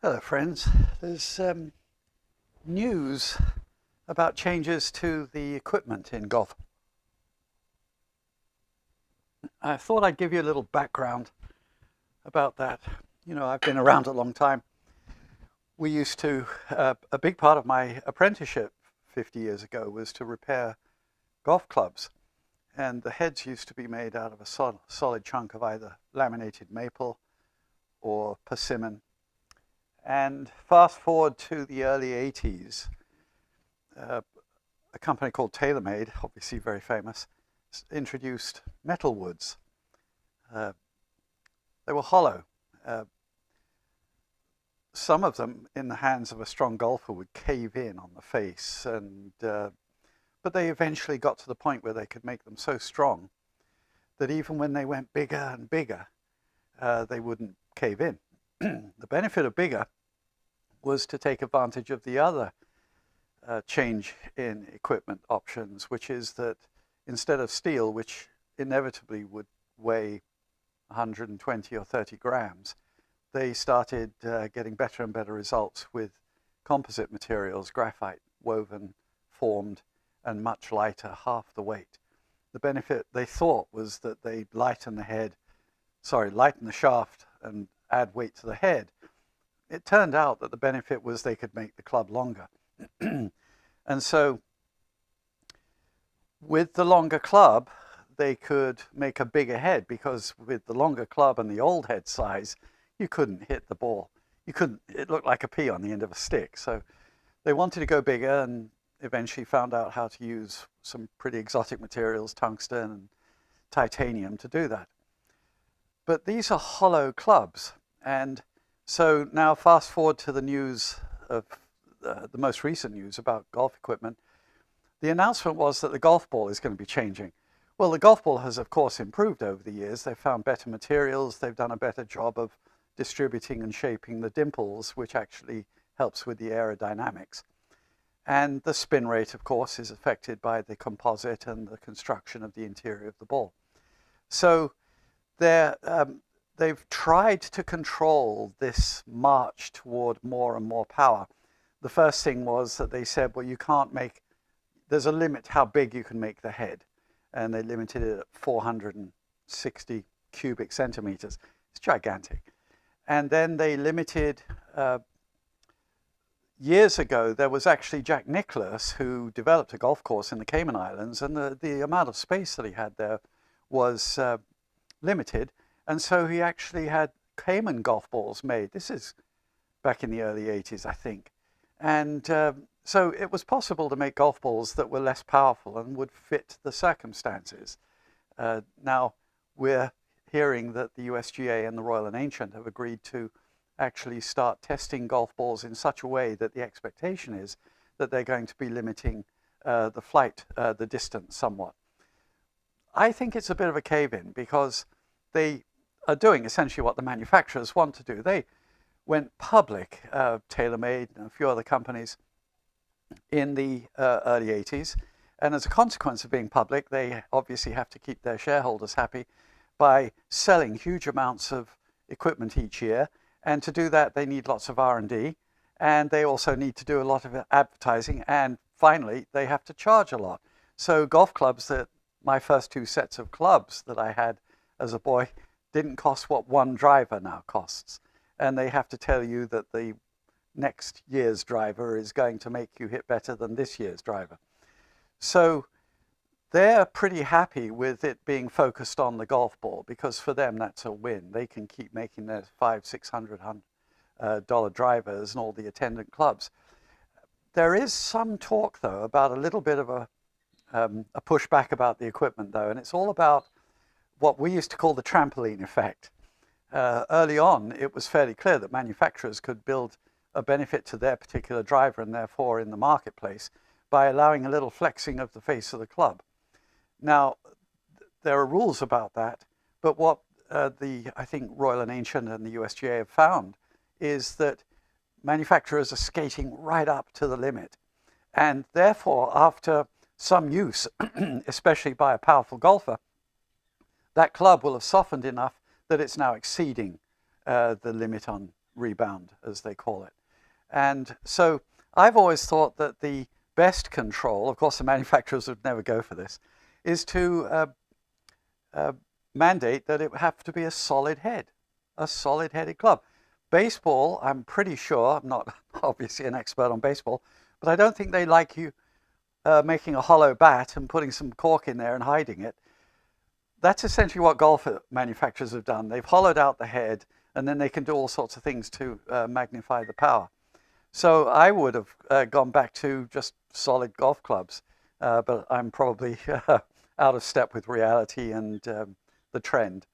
Hello friends, there's news about changes to the equipment in golf. I thought I'd give you a little background about that. You know, I've been around a long time. We used to, a big part of my apprenticeship 50 years ago was to repair golf clubs. And the heads used to be made out of a solid chunk of either laminated maple or persimmon. And fast forward to the early 80s, a company called TaylorMade, obviously very famous, introduced metal woods. They were hollow. Some of them, in the hands of a strong golfer, would cave in on the face, but they eventually got to the point where they could make them so strong that even when they went bigger and bigger, they wouldn't cave in. The benefit of bigger was to take advantage of the other change in equipment options, which is that instead of steel, which inevitably would weigh 120 or 30 grams, they started getting better and better results with composite materials, graphite, woven, formed, and much lighter, half the weight. The benefit they thought was that they'd lighten the shaft and add weight to the head. It turned out that the benefit was they could make the club longer. And so with the longer club, they could make a bigger head, because with the longer club and the old head size, you couldn't hit the ball. It looked like a pea on the end of a stick. So they wanted to go bigger and eventually found out how to use some pretty exotic materials, tungsten and titanium, to do that. But these are hollow clubs. And so now fast forward to the news of the most recent news about golf equipment. The announcement was that the golf ball is going to be changing. Well, the golf ball has, of course, improved over the years. They've found better materials. They've done a better job of distributing and shaping the dimples, which actually helps with the aerodynamics. And the spin rate, of course, is affected by the composite and the construction of the interior of the ball. So they've tried to control this march toward more and more power. The first thing was that they said, well, there's a limit how big you can make the head. And they limited it at 460 cubic centimeters. It's gigantic. And then they limited, years ago, there was actually Jack Nicklaus who developed a golf course in the Cayman Islands, and the amount of space that he had there was limited. And so he actually had Cayman golf balls made. This is back in the early 80s, I think. And so it was possible to make golf balls that were less powerful and would fit the circumstances. Now we're hearing that the USGA and the Royal and Ancient have agreed to actually start testing golf balls in such a way that the expectation is that they're going to be limiting the distance somewhat. I think it's a bit of a cave-in, because they are doing essentially what the manufacturers want to do. They went public, TaylorMade and a few other companies, in the early 80s. And as a consequence of being public, they obviously have to keep their shareholders happy by selling huge amounts of equipment each year. And to do that, they need lots of R&D. And they also need to do a lot of advertising. And finally, they have to charge a lot. So golf clubs, my first two sets of clubs that I had as a boy, didn't cost what one driver now costs. And they have to tell you that the next year's driver is going to make you hit better than this year's driver. So they're pretty happy with it being focused on the golf ball, because for them that's a win. They can keep making their $500-600 drivers and all the attendant clubs. There is some talk, though, about a little bit of a pushback about the equipment, though, and it's all about what we used to call the trampoline effect. Early on, it was fairly clear that manufacturers could build a benefit to their particular driver, and therefore in the marketplace, by allowing a little flexing of the face of the club. Now, there are rules about that, but what I think Royal and Ancient and the USGA have found is that manufacturers are skating right up to the limit. And therefore, after some use, especially by a powerful golfer, that club will have softened enough that it's now exceeding the limit on rebound, as they call it. And so I've always thought that the best control, of course the manufacturers would never go for this, is to mandate that it would have to be a solid head, a solid-headed club. Baseball, I'm pretty sure, I'm not obviously an expert on baseball, but I don't think they like you making a hollow bat and putting some cork in there and hiding it. That's essentially what golf manufacturers have done. They've hollowed out the head, and then they can do all sorts of things to magnify the power. So I would have gone back to just solid golf clubs, but I'm probably out of step with reality and the trend.